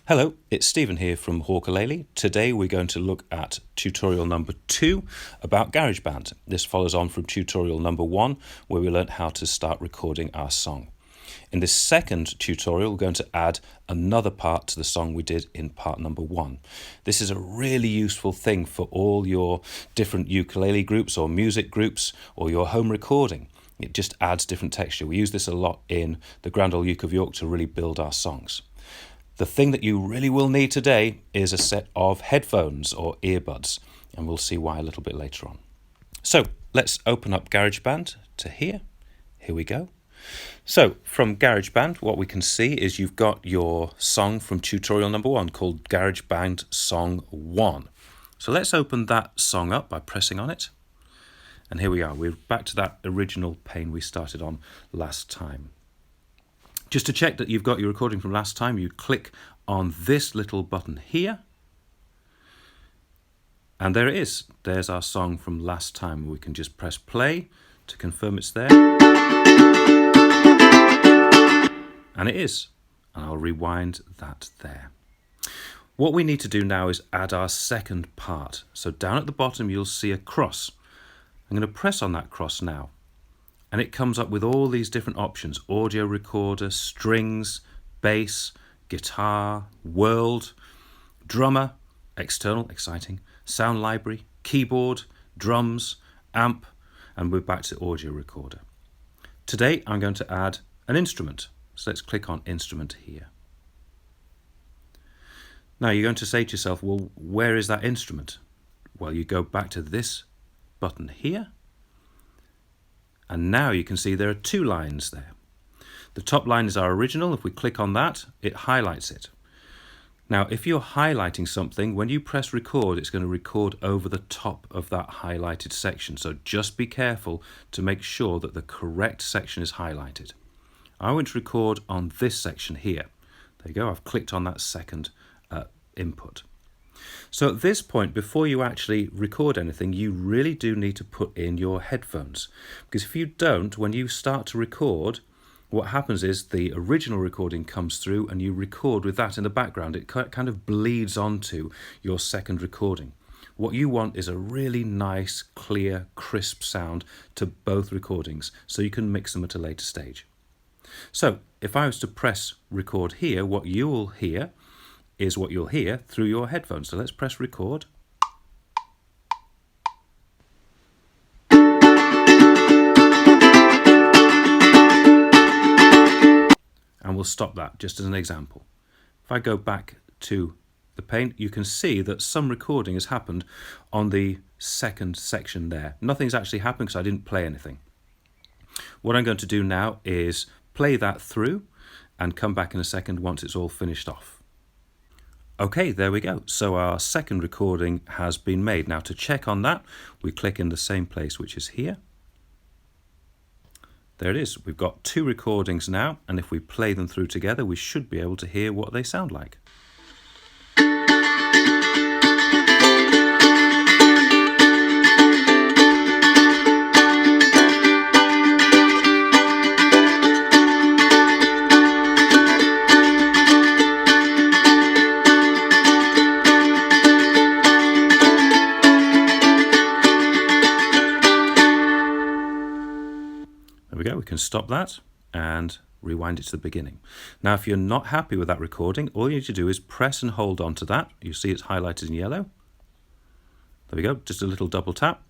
Hello, it's Stephen here from Hawkulele. Today we're going to look at tutorial number 2 about GarageBand. This follows on from tutorial number 1 where we learnt how to start recording our song. In this second tutorial we're going to add another part to the song we did in part number 1. This is a really useful thing for all your different ukulele groups or music groups or your home recording. It just adds different texture. We use this a lot in the Grand Ole Uke of York to really build our songs. The thing that you really will need today is a set of headphones or earbuds, and we'll see why a little bit later on. So let's open up GarageBand to here. Here we go. So from GarageBand, what we can see is you've got your song from tutorial number 1 called GarageBand Song 1. So let's open that song up by pressing on it. And here we are. We're back to that original pane we started on last time. Just to check that you've got your recording from last time, you click on this little button here. And there it is. There's our song from last time. We can just press play to confirm it's there. And it is. And I'll rewind that there. What we need to do now is add our second part. So down at the bottom you'll see a cross. I'm going to press on that cross now. And it comes up with all these different options: audio recorder, strings, bass, guitar, world, drummer, external, exciting, sound library, keyboard, drums, amp, and we're back to audio recorder. Today I'm going to add an instrument. So let's click on instrument here. Now you're going to say to yourself, well, where is that instrument? Well, you go back to this button here. And now you can see there are 2 lines there. The top line is our original. If we click on that, it highlights it. Now, if you're highlighting something, when you press record, it's going to record over the top of that highlighted section. So just be careful to make sure that the correct section is highlighted. I want to record on this section here. There you go. I've clicked on that second input. So at this point, before you actually record anything, you really do need to put in your headphones. Because if you don't, when you start to record, what happens is the original recording comes through and you record with that in the background. It kind of bleeds onto your second recording. What you want is a really nice, clear, crisp sound to both recordings so you can mix them at a later stage. So if I was to press record here, what you will hear is what you'll hear through your headphones. So let's press record. And we'll stop that just as an example. If I go back to the pane, you can see that some recording has happened on the second section there. Nothing's actually happened because I didn't play anything. What I'm going to do now is play that through and come back in a second once it's all finished off. Okay, there we go. So our second recording has been made. Now to check on that, we click in the same place, which is here. There it is. We've got 2 recordings now, and if we play them through together, we should be able to hear what they sound like. There we go, we can stop that and rewind it to the beginning. Now if you're not happy with that recording, all you need to do is press and hold on to that. You see it's highlighted in yellow. There we go, just a little double tap.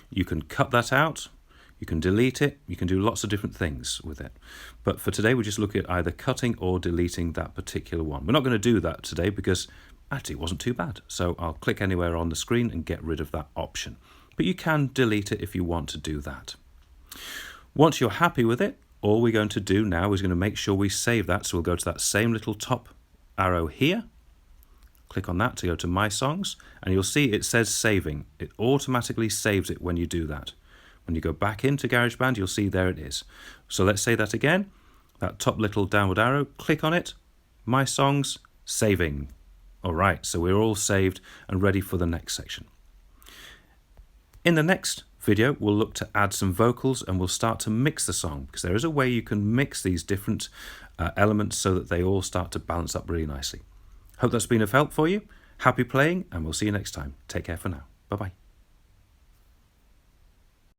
You can cut that out, you can delete it, you can do lots of different things with it. But for today, we just look at either cutting or deleting that particular one. We're not going to do that today because actually it wasn't too bad. So I'll click anywhere on the screen and get rid of that option. But you can delete it if you want to do that. Once you're happy with it, all we're going to do now is going to make sure we save that. So we'll go to that same little top arrow here. Click on that to go to My Songs. And you'll see it says saving. It automatically saves it when you do that. When you go back into GarageBand, you'll see there it is. So let's say that again. That top little downward arrow, click on it. My Songs, saving. All right, so we're all saved and ready for the next section. In the next video, we'll look to add some vocals and we'll start to mix the song, because there is a way you can mix these different elements so that they all start to balance up really nicely. Hope that's been of help for you. Happy playing, and we'll see you next time. Take care for now. Bye-bye.